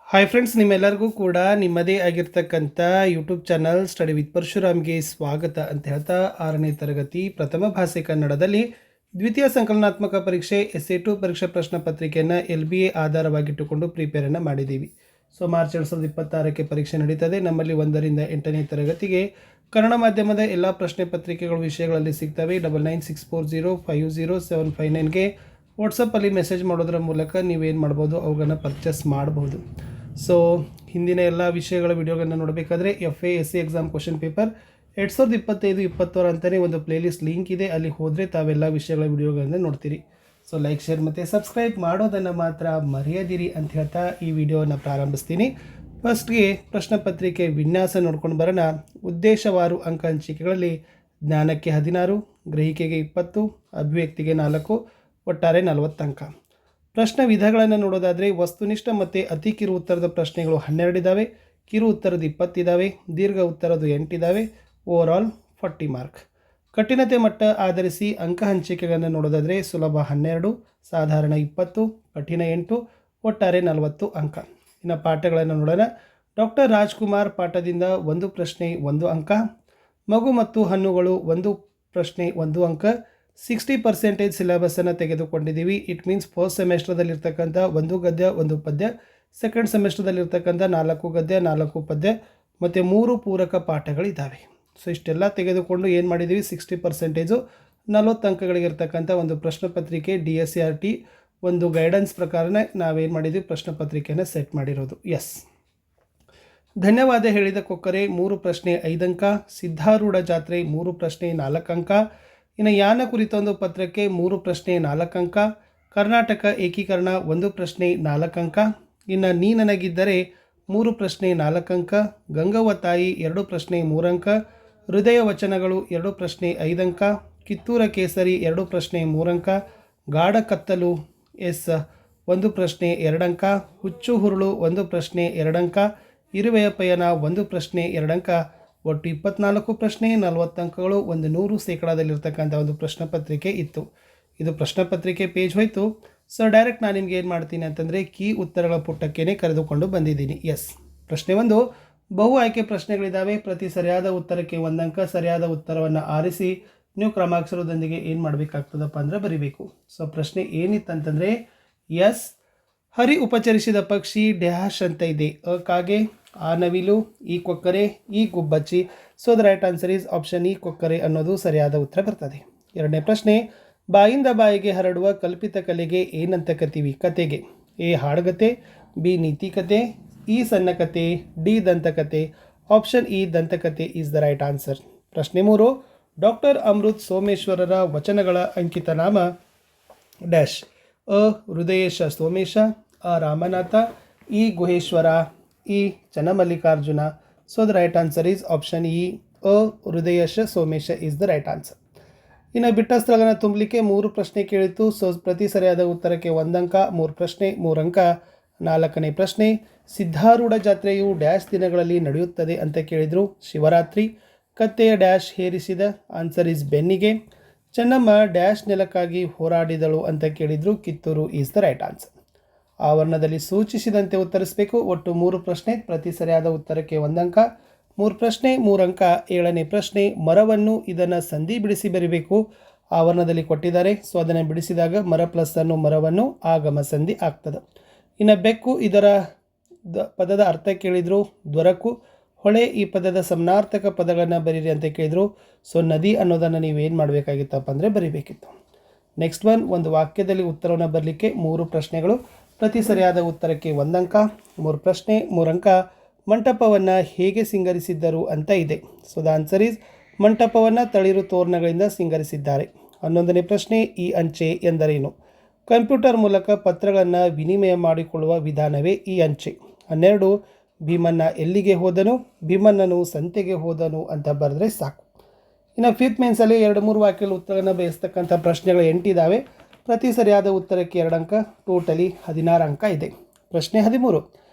Hi friends, ನಿಮ್ಮೆಲ್ಲರಿಗೂ ಕೂಡ ನಿಮ್ಮದೇ ಆಗಿರ್ತಕ್ಕಂಥ ಯೂಟ್ಯೂಬ್ ಚಾನಲ್ ಸ್ಟಡಿ ವಿತ್ ಪರಶುರಾಮ್ಗೆ ಸ್ವಾಗತ ಅಂತ ಹೇಳ್ತಾ 6ನೇ ತರಗತಿ ಪ್ರಥಮ ಭಾಷೆ ಕನ್ನಡದಲ್ಲಿ ದ್ವಿತೀಯ ಸಂಕಲನಾತ್ಮಕ ಪರೀಕ್ಷೆ SA2 ಪರೀಕ್ಷಾ ಪ್ರಶ್ನೆ ಪತ್ರಿಕೆಯನ್ನು LBA ಆಧಾರವಾಗಿಟ್ಟುಕೊಂಡು ಪ್ರಿಪೇರನ್ನು ಮಾಡಿದ್ದೀವಿ. ಸೊ ಮಾರ್ಚ್ 2026ಕ್ಕೆ ಪರೀಕ್ಷೆ ನಡೀತದೆ. ನಮ್ಮಲ್ಲಿ 1ರಿಂದ 8ನೇ ತರಗತಿಗೆ ಕನ್ನಡ ಮಾಧ್ಯಮದ ಎಲ್ಲ ಪ್ರಶ್ನೆ ಪತ್ರಿಕೆಗಳು ವಿಷಯಗಳಲ್ಲಿ ಸಿಗ್ತವೆ. 9964050759ಗೆ ವಾಟ್ಸಪ್ಪಲ್ಲಿ ಮೆಸೇಜ್ ಮಾಡೋದ್ರ ಮೂಲಕ ನೀವೇನು ಮಾಡ್ಬೋದು, ಅವುಗಳನ್ನು ಪರ್ಚೇಸ್ ಮಾಡ್ಬೋದು. ಸೊ ಹಿಂದಿನ ಎಲ್ಲ ವಿಷಯಗಳ ವಿಡಿಯೋಗಳನ್ನು ನೋಡಬೇಕಾದ್ರೆ FA/SC ಎಕ್ಸಾಮ್ ಕ್ವಶನ್ ಪೇಪರ್ 2025-26 ಅಂತಲೇ ಒಂದು ಪ್ಲೇಲಿಸ್ಟ್ ಲಿಂಕ್ ಇದೆ. ಅಲ್ಲಿ ಹೋದರೆ ತಾವೆಲ್ಲ ವಿಷಯಗಳ ವಿಡಿಯೋಗಳನ್ನು ನೋಡ್ತೀರಿ. ಸೊ ಲೈಕ್, ಶೇರ್ ಮತ್ತು ಸಬ್ಸ್ಕ್ರೈಬ್ ಮಾಡೋದನ್ನು ಮಾತ್ರ ಮರೆಯದಿರಿ ಅಂತ ಹೇಳ್ತಾ ಈ ವಿಡಿಯೋವನ್ನು ಪ್ರಾರಂಭಿಸ್ತೀನಿ. ಫಸ್ಟ್ಗೆ ಪ್ರಶ್ನೆ ಪತ್ರಿಕೆ ವಿನ್ಯಾಸ ನೋಡ್ಕೊಂಡು ಬರೋಣ. ಉದ್ದೇಶವಾರು ಅಂಕ ಹಂಚಿಕೆಗಳಲ್ಲಿ ಜ್ಞಾನಕ್ಕೆ 16, ಗ್ರಹಿಕೆಗೆ 20, ಅಭಿವ್ಯಕ್ತಿಗೆ 4, ಒಟ್ಟಾರೆ 40 ಅಂಕ. ಪ್ರಶ್ನೆ ವಿಧಗಳನ್ನು ನೋಡೋದಾದರೆ ವಸ್ತುನಿಷ್ಠ ಮತ್ತು ಅತಿ ಕಿರು ಉತ್ತರದ ಪ್ರಶ್ನೆಗಳು 12 ಇದ್ದಾವೆ, ಕಿರು ಉತ್ತರದ 20 ಇದ್ದಾವೆ, ದೀರ್ಘ ಉತ್ತರದ್ದು 8 ಇದ್ದಾವೆ. Overall 40 mark. ಕಠಿಣತೆ ಮಟ್ಟ ಆಧರಿಸಿ ಅಂಕ ಹಂಚಿಕೆಗಳನ್ನು ನೋಡೋದಾದರೆ ಸುಲಭ 12, ಸಾಧಾರಣ 20, ಕಠಿಣ 8, ಒಟ್ಟಾರೆ 40 ಅಂಕ. ಇನ್ನು ಪಾಠಗಳನ್ನು ನೋಡೋಣ. ಡಾಕ್ಟರ್ ರಾಜ್ಕುಮಾರ್ ಪಾಠದಿಂದ 1 ಪ್ರಶ್ನೆ 1 ಅಂಕ, ಮಗು ಮತ್ತು ಹಣ್ಣುಗಳು 1 ಪ್ರಶ್ನೆ 1 ಅಂಕ. 60% ಸಿಲೆಬಸನ್ನು ತೆಗೆದುಕೊಂಡಿದ್ದೀವಿ. ಇಟ್ ಮೀನ್ಸ್ ಫಸ್ಟ್ ಸೆಮೆಸ್ಟರ್ದಲ್ಲಿರ್ತಕ್ಕಂಥ 1 ಗದ್ಯ 1 ಪದ್ಯ, ಸೆಕೆಂಡ್ ಸೆಮೆಸ್ಟರ್ದಲ್ಲಿರ್ತಕ್ಕಂಥ 4 ಗದ್ಯ 4 ಪದ್ಯ ಮತ್ತು 3 ಪೂರಕ ಪಾಠಗಳಿದ್ದಾವೆ. ಸೊ ಇಷ್ಟೆಲ್ಲ ತೆಗೆದುಕೊಂಡು ಏನು ಮಾಡಿದ್ದೀವಿ, 60% 40 ಅಂಕಗಳಿಗಿರ್ತಕ್ಕಂಥ ಒಂದು ಪ್ರಶ್ನೆ ಪತ್ರಿಕೆ DSCRT ಒಂದು ಗೈಡೆನ್ಸ್ ಪ್ರಕಾರನೇ ನಾವೇನು ಮಾಡಿದ್ದೀವಿ, ಪ್ರಶ್ನೆ ಪತ್ರಿಕೆಯನ್ನು ಸೆಟ್ ಮಾಡಿರೋದು. ಎಸ್, ಧನ್ಯವಾದ ಹೇಳಿದ ಕೊಕ್ಕರೆ 3 ಪ್ರಶ್ನೆ 5 ಅಂಕ, ಸಿದ್ಧಾರೂಢ ಜಾತ್ರೆ 3 ಪ್ರಶ್ನೆ 4 ಅಂಕ. ಇನ್ನು ಯಾನ ಕುರಿತೊಂದು ಪತ್ರಕ್ಕೆ 3 ಪ್ರಶ್ನೆ 4 ಅಂಕ, ಕರ್ನಾಟಕ ಏಕೀಕರಣ 1 ಪ್ರಶ್ನೆ 4 ಅಂಕ. ಇನ್ನು ನೀ ನನಗಿದ್ದರೆ 3 ಪ್ರಶ್ನೆ 4 ಅಂಕ, ಗಂಗವ್ವ ತಾಯಿ 2 ಪ್ರಶ್ನೆ 3 ಅಂಕ, ಹೃದಯ ವಚನಗಳು 2 ಪ್ರಶ್ನೆ 5 ಅಂಕ, ಕಿತ್ತೂರ ಕೇಸರಿ 2 ಪ್ರಶ್ನೆ 3 ಅಂಕ, ಗಾಢ ಕತ್ತಲು ಎಸ್ 1 ಪ್ರಶ್ನೆ 2 ಅಂಕ, ಹುಚ್ಚು ಹುರುಳು 1 ಪ್ರಶ್ನೆ 2 ಅಂಕ, ಇರುವೆಯ ಪಯಣ 1 ಪ್ರಶ್ನೆ 2 ಅಂಕ. ಒಟ್ಟು 24 ಪ್ರಶ್ನೆ 40 ಅಂಕಗಳು, 100% ಒಂದು ಪ್ರಶ್ನೆ ಪತ್ರಿಕೆ ಇತ್ತು. ಇದು ಪ್ರಶ್ನೆ ಪತ್ರಿಕೆ ಪೇಜ್ ಹೋಯಿತು. ಸೊ ಡೈರೆಕ್ಟ್ ನಾನು ನಿಮ್ಗೆ ಏನು ಮಾಡ್ತೀನಿ ಅಂತಂದರೆ ಕೀ ಉತ್ತರಗಳ ಪುಟಕ್ಕೇ ಕರೆದುಕೊಂಡು ಬಂದಿದ್ದೀನಿ. ಎಸ್, ಪ್ರಶ್ನೆ 1 ಬಹು ಆಯ್ಕೆ ಪ್ರಶ್ನೆಗಳಿದ್ದಾವೆ. ಪ್ರತಿ ಸರಿಯಾದ ಉತ್ತರಕ್ಕೆ 1 ಅಂಕ. ಸರಿಯಾದ ಉತ್ತರವನ್ನು ಆರಿಸಿ ನೀವು ಕ್ರಮಾಕ್ಷರದೊಂದಿಗೆ ಏನು ಮಾಡಬೇಕಾಗ್ತದಪ್ಪ ಅಂದರೆ ಬರಿಬೇಕು. ಸೊ ಪ್ರಶ್ನೆ ಏನಿತ್ತಂತಂದರೆ ಎಸ್, ಹರಿ ಉಪಚರಿಸಿದ ಪಕ್ಷಿ ಡ್ಯಾಶ್ ಅಂತ ಇದೆ. ಕಾಗೆ, ಆ ನವಿಲು, ಈ ಕೊಕ್ಕರೆ, ಈ ಗುಬ್ಬಚ್ಚಿ. So the right answer is option ಈ ಕೊಕ್ಕರೆ ಅನ್ನೋದು ಸರಿಯಾದ ಉತ್ತರ ಬರ್ತದೆ. ಎರಡನೇ ಪ್ರಶ್ನೆ, ಬಾಯಿಂದ ಬಾಯಿಗೆ ಹರಡುವ ಕಲ್ಪಿತ ಕಲೆಗೆ ಏನಂತ ಕತೀವಿ? ಕತೆಗೆ. ಎ ಹಾಡುಗತೆ, ಬಿ ನೀತಿಕತೆ, ಇ ಸಣ್ಣ ಕತೆ, ಡಿ ದಂತಕತೆ. ಆಪ್ಷನ್ ಇ ದಂತಕತೆ ಈಸ್ ದ ರೈಟ್ ಆನ್ಸರ್. ಪ್ರಶ್ನೆ 3, ಡಾಕ್ಟರ್ ಅಮೃತ್ ಸೋಮೇಶ್ವರರ ವಚನಗಳ ಅಂಕಿತ ನಾಮ ಡ್ಯಾಶ್. ಅ ಹೃದಯೇಶ ಸೋಮೇಶ, ಅ ರಾಮನಾಥ, ಇ ಗುಹೇಶ್ವರ, ಇ ಚನ್ನಮಲ್ಲಿಕಾರ್ಜುನ. So the right answer is option ಇ ಅ ಹೃದಯೇಶ ಸೋಮೇಶ ಈಸ್ ದ ರೈಟ್ ಆನ್ಸರ್. ಇನ್ನು ಬಿಟ್ಟ ಸ್ಥಳಗಳನ್ನು ತುಂಬಲಿಕ್ಕೆ 3 ಪ್ರಶ್ನೆ ಕೇಳಿತ್ತು. ಸೊ ಪ್ರತಿ ಸರಿಯಾದ ಉತ್ತರಕ್ಕೆ 1 ಅಂಕ. 3 ಪ್ರಶ್ನೆ 3 ಅಂಕ. 4ನೇ ಪ್ರಶ್ನೆ, ಸಿದ್ಧಾರೂಢ ಜಾತ್ರೆಯು ಡ್ಯಾಶ್ ದಿನಗಳಲ್ಲಿ ನಡೆಯುತ್ತದೆ ಅಂತ ಕೇಳಿದರು. ಶಿವರಾತ್ರಿ. ಕತ್ತೆಯ ಡ್ಯಾಶ್ ಹೇರಿಸಿದ, ಆನ್ಸರ್ ಈಸ್ ಬೆನ್ನಿಗೆ. ಚೆನ್ನಮ್ಮ ಡ್ಯಾಶ್ ನೆಲಕ್ಕಾಗಿ ಹೋರಾಡಿದಳು ಅಂತ ಕೇಳಿದರು. Kittur is the right answer. ಆವರಣದಲ್ಲಿ ಸೂಚಿಸಿದಂತೆ ಉತ್ತರಿಸಬೇಕು. ಒಟ್ಟು 3 ಪ್ರಶ್ನೆ, ಪ್ರತಿ ಸರಿಯಾದ ಉತ್ತರಕ್ಕೆ 1 ಅಂಕ. 3 ಪ್ರಶ್ನೆ 3 ಅಂಕ. 7ನೇ ಪ್ರಶ್ನೆ, ಮರವನ್ನು ಇದನ್ನು ಸಂಧಿ ಬಿಡಿಸಿ ಬರಿಬೇಕು. ಆವರಣದಲ್ಲಿ ಕೊಟ್ಟಿದ್ದಾರೆ. ಸೊ ಅದನ್ನು ಬಿಡಿಸಿದಾಗ ಮರ ಪ್ಲಸ್ ಅನ್ನು ಮರವನ್ನು ಆಗಮ ಸಂಧಿ ಆಗ್ತದೆ. ಇನ್ನು ಬೆಕ್ಕು, ಇದರ ಪದದ ಅರ್ಥ ಕೇಳಿದರು. ದೊರಕು. ಹೊಳೆ, ಈ ಪದದ ಸಮಾನಾರ್ಥಕ ಪದಗಳನ್ನು ಬರೀರಿ ಅಂತ ಕೇಳಿದರು. ಸೊ ನದಿ ಅನ್ನೋದನ್ನು ನೀವೇನು ಮಾಡಬೇಕಾಗಿತ್ತಪ್ಪ ಅಂದರೆ ಬರಿಬೇಕಿತ್ತು. ನೆಕ್ಸ್ಟ್ ಒಂದು ವಾಕ್ಯದಲ್ಲಿ ಉತ್ತರವನ್ನು ಬರಲಿಕ್ಕೆ 3 ಪ್ರಶ್ನೆಗಳು. ಪ್ರತಿ ಸರಿಯಾದ ಉತ್ತರಕ್ಕೆ 1 ಅಂಕ. 3 ಪ್ರಶ್ನೆ 3 ಅಂಕ. ಮಂಟಪವನ್ನು ಹೇಗೆ ಸಿಂಗರಿಸಿದ್ದರು ಅಂತ ಇದೆ. ಸೊ ದ ಆನ್ಸರ್ ಈಸ್ ಮಂಟಪವನ್ನು ತಳಿರು ತೋರಣಗಳಿಂದ ಸಿಂಗರಿಸಿದ್ದಾರೆ. 11ನೇ ಪ್ರಶ್ನೆ, ಈ ಅಂಚೆ ಎಂದರೇನು? ಕಂಪ್ಯೂಟರ್ ಮೂಲಕ ಪತ್ರಗಳನ್ನು ವಿನಿಮಯ ಮಾಡಿಕೊಳ್ಳುವ ವಿಧಾನವೇ ಈ ಅಂಚೆ. 12, ಭೀಮನ್ನ ಎಲ್ಲಿಗೆ ಹೋದನು? ಭೀಮನ್ನನು ಸಂತೆಗೆ ಹೋದನು ಅಂತ ಬರೆದ್ರೆ ಸಾಕು. ಇನ್ನು 5th ಮೇನ್ಸಲ್ಲಿ 2-3 ವಾಕ್ಯದಲ್ಲಿ ಉತ್ತರವನ್ನು ಬಯಸ್ತಕ್ಕಂಥ ಪ್ರಶ್ನೆಗಳು 8 ಇದ್ದಾವೆ. ಪ್ರತಿ ಸರಿಯಾದ ಉತ್ತರಕ್ಕೆ 2 ಅಂಕ. ಟೋಟಲಿ 16 ಅಂಕ ಇದೆ. ಪ್ರಶ್ನೆ 13,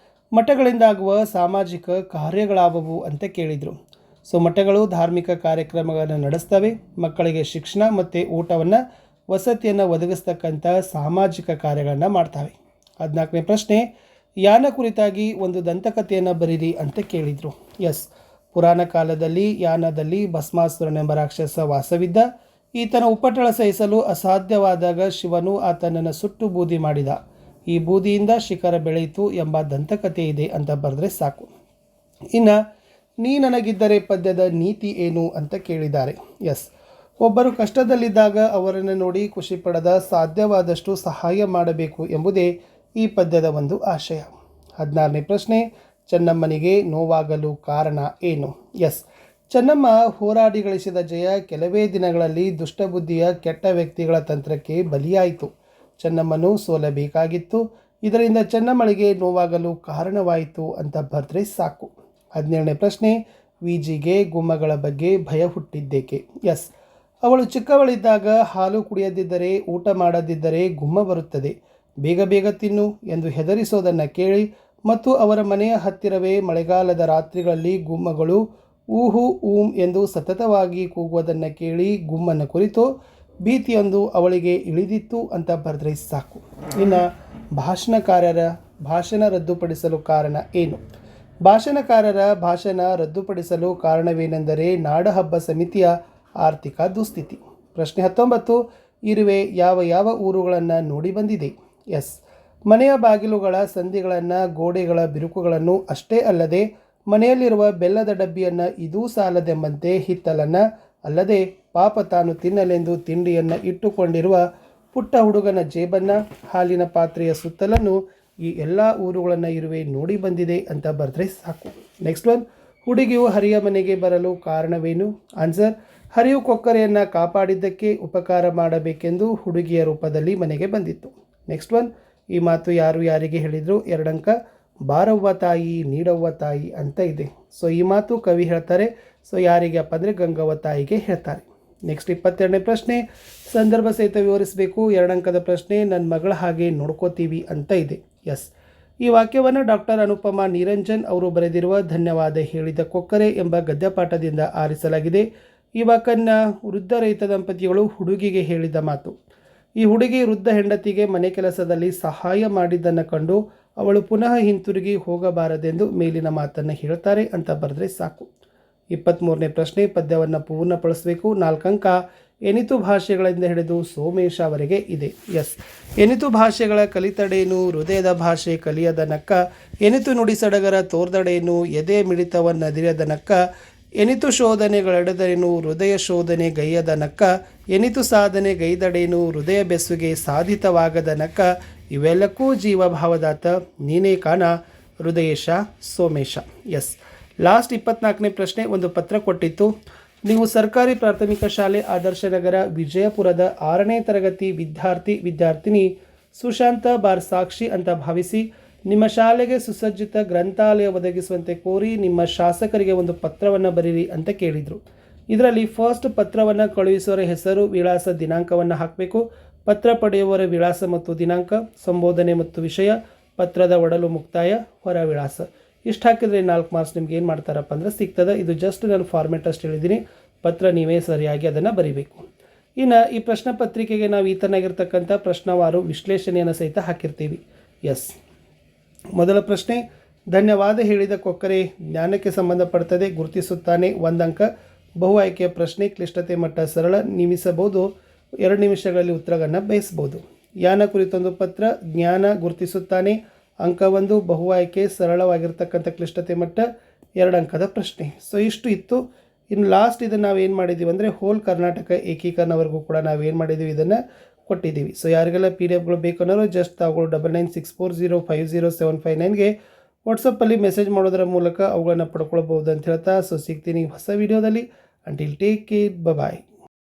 ಮಠಗಳಿಂದ ಆಗುವ ಸಾಮಾಜಿಕ ಕಾರ್ಯಗಳಾವುವು ಅಂತ ಕೇಳಿದರು. ಸೊ ಮಠಗಳು ಧಾರ್ಮಿಕ ಕಾರ್ಯಕ್ರಮಗಳನ್ನು ನಡೆಸ್ತವೆ. ಮಕ್ಕಳಿಗೆ ಶಿಕ್ಷಣ ಮತ್ತು ಊಟವನ್ನು ವಸತಿಯನ್ನು ಒದಗಿಸ್ತಕ್ಕಂಥ ಸಾಮಾಜಿಕ ಕಾರ್ಯಗಳನ್ನು ಮಾಡ್ತವೆ. 14ನೇ ಪ್ರಶ್ನೆ, ಯಾನ ಕುರಿತಾಗಿ ಒಂದು ದಂತಕಥೆಯನ್ನು ಬರೀರಿ ಅಂತ ಕೇಳಿದರು. ಎಸ್, ಪುರಾಣ ಕಾಲದಲ್ಲಿ ಯಾನದಲ್ಲಿ ಭಸ್ಮಾಸುರನೆಂಬ ರಾಕ್ಷಸ ವಾಸವಿದ್ದ. ಈತನ ಉಪಟಳ ಸಹಿಸಲು ಅಸಾಧ್ಯವಾದಾಗ ಶಿವನು ಆತನನ್ನು ಸುಟ್ಟು ಬೂದಿ ಮಾಡಿದ. ಈ ಬೂದಿಯಿಂದ ಶಿಖರ ಬೆಳೆಯಿತು ಎಂಬ ದಂತಕಥೆ ಇದೆ ಅಂತ ಬರೆದ್ರೆ ಸಾಕು. ಇನ್ನು ನೀ ನನಗಿದ್ದರೆ ಪದ್ಯದ ನೀತಿ ಏನು ಅಂತ ಕೇಳಿದ್ದಾರೆ. ಎಸ್, ಒಬ್ಬರು ಕಷ್ಟದಲ್ಲಿದ್ದಾಗ ಅವರನ್ನು ನೋಡಿ ಖುಷಿಪಡದ ಸಾಧ್ಯವಾದಷ್ಟು ಸಹಾಯ ಮಾಡಬೇಕು ಎಂಬುದೇ ಈ ಪದ್ಯದ ಒಂದು ಆಶಯ. 16ನೇ ಪ್ರಶ್ನೆ, ಚೆನ್ನಮ್ಮನಿಗೆ ನೋವಾಗಲು ಕಾರಣ ಏನು? ಎಸ್, ಚೆನ್ನಮ್ಮ ಹೋರಾಡಿ ಗಳಿಸಿದ ಜಯ ಕೆಲವೇ ದಿನಗಳಲ್ಲಿ ದುಷ್ಟಬುದ್ಧಿಯ ಕೆಟ್ಟ ವ್ಯಕ್ತಿಗಳ ತಂತ್ರಕ್ಕೆ ಬಲಿಯಾಯಿತು. ಚೆನ್ನಮ್ಮನು ಸೋಲಬೇಕಾಗಿತ್ತು. ಇದರಿಂದ ಚೆನ್ನಮ್ಮಳಿಗೆ ನೋವಾಗಲು ಕಾರಣವಾಯಿತು ಅಂತ ಬರೆದ್ರೆ ಸಾಕು. 17ನೇ ಪ್ರಶ್ನೆ, ವಿಜಿಗೆ ಗುಮ್ಮಗಳ ಬಗ್ಗೆ ಭಯ ಹುಟ್ಟಿದ್ದೇಕೆ? ಎಸ್, ಅವಳು ಚಿಕ್ಕವಳಿದ್ದಾಗ ಹಾಲು ಕುಡಿಯದಿದ್ದರೆ, ಊಟ ಮಾಡದಿದ್ದರೆ ಗುಮ್ಮ ಬರುತ್ತದೆ, ಬೇಗ ಬೇಗ ತಿನ್ನು ಎಂದು ಹೆದರಿಸೋದನ್ನು ಕೇಳಿ ಮತ್ತು ಅವರ ಮನೆಯ ಹತ್ತಿರವೇ ಮಳೆಗಾಲದ ರಾತ್ರಿಗಳಲ್ಲಿ ಗುಮ್ಮಗಳು ಊಹು ಊಂ ಎಂದು ಸತತವಾಗಿ ಕೂಗುವುದನ್ನು ಕೇಳಿ ಗುಮ್ಮನ ಕುರಿತು ಭೀತಿಯೊಂದು ಅವಳಿಗೆ ಇಳಿದಿತ್ತು ಅಂತ ಬರೆದ್ರೆ ಸಾಕು. ಇನ್ನು ಭಾಷಣಕಾರರ ಭಾಷಣ ರದ್ದುಪಡಿಸಲು ಕಾರಣ ಏನು? ಭಾಷಣಕಾರರ ಭಾಷಣ ರದ್ದುಪಡಿಸಲು ಕಾರಣವೇನೆಂದರೆ ನಾಡಹಬ್ಬ ಸಮಿತಿಯ ಆರ್ಥಿಕ ದುಸ್ಥಿತಿ. ಪ್ರಶ್ನೆ 19, ಇರುವೆ ಯಾವ ಯಾವ ಊರುಗಳನ್ನು ನೋಡಿ ಬಂದಿದೆ? ಎಸ್, ಮನೆಯ ಬಾಗಿಲುಗಳ ಸಂಧಿಗಳನ್ನು, ಗೋಡೆಗಳ ಬಿರುಕುಗಳನ್ನು, ಅಷ್ಟೇ ಅಲ್ಲದೆ ಮನೆಯಲ್ಲಿರುವ ಬೆಲ್ಲದ ಡಬ್ಬಿಯನ್ನು ಇದೂ ಸಾಲದೆಂಬಂತೆ ಹಿತ್ತಲನ್ನು, ಅಲ್ಲದೆ ಪಾಪ ತಾನು ತಿನ್ನಲೆಂದು ತಿಂಡಿಯನ್ನು ಇಟ್ಟುಕೊಂಡಿರುವ ಪುಟ್ಟ ಹುಡುಗನ ಜೇಬನ್ನು, ಹಾಲಿನ ಪಾತ್ರೆಯ ಸುತ್ತಲನ್ನು ಈ ಎಲ್ಲ ಊರುಗಳನ್ನು ಇರುವೆ ನೋಡಿ ಬಂದಿದೆ ಅಂತ ಬರೆದ್ರೆ ಸಾಕು. ನೆಕ್ಸ್ಟ್ ಒನ್, ಹುಡುಗಿಯು ಹರಿಯ ಮನೆಗೆ ಬರಲು ಕಾರಣವೇನು? ಆನ್ಸರ್, ಹರಿಯು ಕೊಕ್ಕರೆಯನ್ನು ಕಾಪಾಡಿದ್ದಕ್ಕೆ ಉಪಕಾರ ಮಾಡಬೇಕೆಂದು ಹುಡುಗಿಯ ರೂಪದಲ್ಲಿ ಮನೆಗೆ ಬಂದಿತ್ತು. ನೆಕ್ಸ್ಟ್ ಒನ್, ಈ ಮಾತು ಯಾರು ಯಾರಿಗೆ ಹೇಳಿದರು? 2 ಅಂಕ. ಬಾರವ್ವ ತಾಯಿ ನೀಡವ್ವ ತಾಯಿ ಅಂತ ಇದೆ. ಸೊ ಈ ಮಾತು ಕವಿ ಹೇಳ್ತಾರೆ. ಸೊ ಯಾರಿಗೆ ಅಪ್ಪ ಅಂದರೆ ಗಂಗವ್ವ ತಾಯಿಗೆ ಹೇಳ್ತಾರೆ. ನೆಕ್ಸ್ಟ್ 22ನೇ ಪ್ರಶ್ನೆ, ಸಂದರ್ಭ ಸಹಿತ ವಿವರಿಸಬೇಕು. 2 ಅಂಕದ ಪ್ರಶ್ನೆ, ನನ್ನ ಮಗಳ ಹಾಗೆ ನೋಡ್ಕೋತೀವಿ ಅಂತ ಇದೆ. ಎಸ್, ಈ ವಾಕ್ಯವನ್ನು ಡಾಕ್ಟರ್ ಅನುಪಮಾ ನಿರಂಜನ್ ಅವರು ಬರೆದಿರುವ ಧನ್ಯವಾದ ಹೇಳಿದ ಕೊಕ್ಕರೆ ಎಂಬ ಗದ್ಯಪಾಠದಿಂದ ಆರಿಸಲಾಗಿದೆ. ಈ ವಾಕ್ಯವನ್ನು ವೃದ್ಧ ರೈತ ದಂಪತಿಗಳು ಹುಡುಗಿಗೆ ಹೇಳಿದ ಮಾತು. ಈ ಹುಡುಗಿ ವೃದ್ಧ ಹೆಂಡತಿಗೆ ಮನೆ ಕೆಲಸದಲ್ಲಿ ಸಹಾಯ ಮಾಡಿದ್ದನ್ನು ಕಂಡು ಅವಳು ಪುನಃ ಹಿಂತಿರುಗಿ ಹೋಗಬಾರದೆಂದು ಮೇಲಿನ ಮಾತನ್ನು ಹೇಳ್ತಾರೆ ಅಂತ ಬರೆದ್ರೆ ಸಾಕು. 23ನೇ ಪ್ರಶ್ನೆ, ಪದ್ಯವನ್ನು ಪೂರ್ಣಪಡಿಸಬೇಕು. 4 ಅಂಕ. ಎನಿತು ಭಾಷೆಗಳಿಂದ ಹಿಡಿದು ಸೋಮೇಶ ಅವರೆಗೆ ಇದೆ. ಎಸ್, ಎನಿತು ಭಾಷೆಗಳ ಕಲಿತಡೇನು, ಹೃದಯದ ಭಾಷೆ ಕಲಿಯದ ನಕ್ಕ, ಎನಿತು ನುಡಿಸಡಗರ ತೋರ್ದಡೇನು, ಎದೆ ಮಿಡಿತವನ್ನದಿರದ ನಕ್ಕ, ಎನಿತು ಶೋಧನೆಗಳೆಡೆದರೇನು, ಹೃದಯ ಶೋಧನೆ ಗೈಯದ ನಕ್ಕ, ಎನಿತು ಸಾಧನೆ ಗೈದಡೇನು, ಹೃದಯ ಬೆಸುಗೆ ಸಾಧಿತವಾಗದ ನಕ್ಕ, ಇವೆಲ್ಲಕ್ಕೂ ಜೀವಭಾವದಾತ ನೀನೇ ಕಾಣ ಹೃದಯೇಶ ಸೋಮೇಶ. ಎಸ್, ಲಾಸ್ಟ್ 24ನೇ ಪ್ರಶ್ನೆ, ಒಂದು ಪತ್ರ ಕೊಟ್ಟಿತ್ತು. ನೀವು ಸರ್ಕಾರಿ ಪ್ರಾಥಮಿಕ ಶಾಲೆ ಆದರ್ಶನಗರ ವಿಜಯಪುರದ 6ನೇ ತರಗತಿ ವಿದ್ಯಾರ್ಥಿನಿ ಸುಶಾಂತ ಬಾರ್ ಸಾಕ್ಷಿ ಅಂತ ಭಾವಿಸಿ ನಿಮ್ಮ ಶಾಲೆಗೆ ಸುಸಜ್ಜಿತ ಗ್ರಂಥಾಲಯ ಒದಗಿಸುವಂತೆ ಕೋರಿ ನಿಮ್ಮ ಶಾಸಕರಿಗೆ ಒಂದು ಪತ್ರವನ್ನು ಬರೀರಿ ಅಂತ ಕೇಳಿದರು. ಇದರಲ್ಲಿ ಫಸ್ಟ್ ಪತ್ರವನ್ನು ಕಳುಹಿಸುವವರ ಹೆಸರು, ವಿಳಾಸ, ದಿನಾಂಕವನ್ನು ಹಾಕಬೇಕು. ಪತ್ರ ಪಡೆಯುವವರ ವಿಳಾಸ ಮತ್ತು ದಿನಾಂಕ, ಸಂಬೋಧನೆ ಮತ್ತು ವಿಷಯ, ಪತ್ರದ ಒಡಲು ಮುಕ್ತಾಯ, ಹೊರ ವಿಳಾಸ. ಇಷ್ಟು ಹಾಕಿದರೆ 4 ಮಾರ್ಕ್ಸ್ ನಿಮ್ಗೆ ಏನು ಮಾಡ್ತಾರಪ್ಪ ಅಂದರೆ ಸಿಗ್ತದೆ. ಇದು ಜಸ್ಟ್ ನಾನು ಫಾರ್ಮೆಟ್ ಅಷ್ಟು ಹೇಳಿದ್ದೀನಿ. ಪತ್ರ ನೀವೇ ಸರಿಯಾಗಿ ಅದನ್ನು ಬರೀಬೇಕು. ಇನ್ನು ಈ ಪ್ರಶ್ನೆ ಪತ್ರಿಕೆಗೆ ನಾವು ಈ ಥರನಾಗಿರ್ತಕ್ಕಂಥ ಪ್ರಶ್ನವಾರು ವಿಶ್ಲೇಷಣೆಯನ್ನು ಸಹಿತ ಹಾಕಿರ್ತೀವಿ. ಎಸ್, ಮೊದಲ ಪ್ರಶ್ನೆ, ಧನ್ಯವಾದ ಹೇಳಿದ ಕೊಕ್ಕರೆ ಜ್ಞಾನಕ್ಕೆ ಸಂಬಂಧಪಡ್ತದೆ, ಗುರುತಿಸುತ್ತಾನೆ, 1 ಅಂಕ. ಬಹು ಆಯ್ಕೆಯ ಪ್ರಶ್ನೆ, ಕ್ಲಿಷ್ಟತೆ ಮಟ್ಟ ಸರಳ, ನಿಮಿಸಬಹುದು, 2 ನಿಮಿಷಗಳಲ್ಲಿ ಉತ್ತರವನ್ನು ಬಯಸ್ಬೋದು. ಯಾನ ಕುರಿತೊಂದು ಪತ್ರ, ಜ್ಞಾನ, ಗುರುತಿಸುತ್ತಾನೆ, ಅಂಕ 1. ಬಹು ಆಯ್ಕೆ, ಸರಳವಾಗಿರ್ತಕ್ಕಂಥ ಕ್ಲಿಷ್ಟತೆ ಮಟ್ಟ, 2 ಅಂಕದ ಪ್ರಶ್ನೆ. ಸೊ ಇಷ್ಟು ಇತ್ತು. ಇನ್ನು ಲಾಸ್ಟ್ ಇದನ್ನು ನಾವೇನು ಮಾಡಿದ್ದೀವಿ ಅಂದರೆ ಹೋಲ್ ಕರ್ನಾಟಕ ಏಕೀಕರಣವರೆಗೂ ಕೂಡ ನಾವೇನು ಮಾಡಿದ್ದೀವಿ ಇದನ್ನು ಕೊಟ್ಟಿದ್ದೀವಿ. ಸೊ ಯಾರಿಗೆಲ್ಲ PDF ಬೇಕನ್ನೋರು ಜಸ್ಟ್ ತಾವುಗಳು 9964050759ಗೆ ವಾಟ್ಸಪ್ಪಲ್ಲಿ ಮೆಸೇಜ್ ಮಾಡೋದರ ಮೂಲಕ ಅವುಗಳನ್ನು ಪಡ್ಕೊಳ್ಬೋದು ಅಂತ ಹೇಳ್ತಾ, ಸೊ ಸಿಗ್ತೀನಿ ಹೊಸ ವೀಡಿಯೋದಲ್ಲಿ. ಅಂಟಿಲ್ ಟೇಕ್ ಕೇರ್, ಬಾಯ್.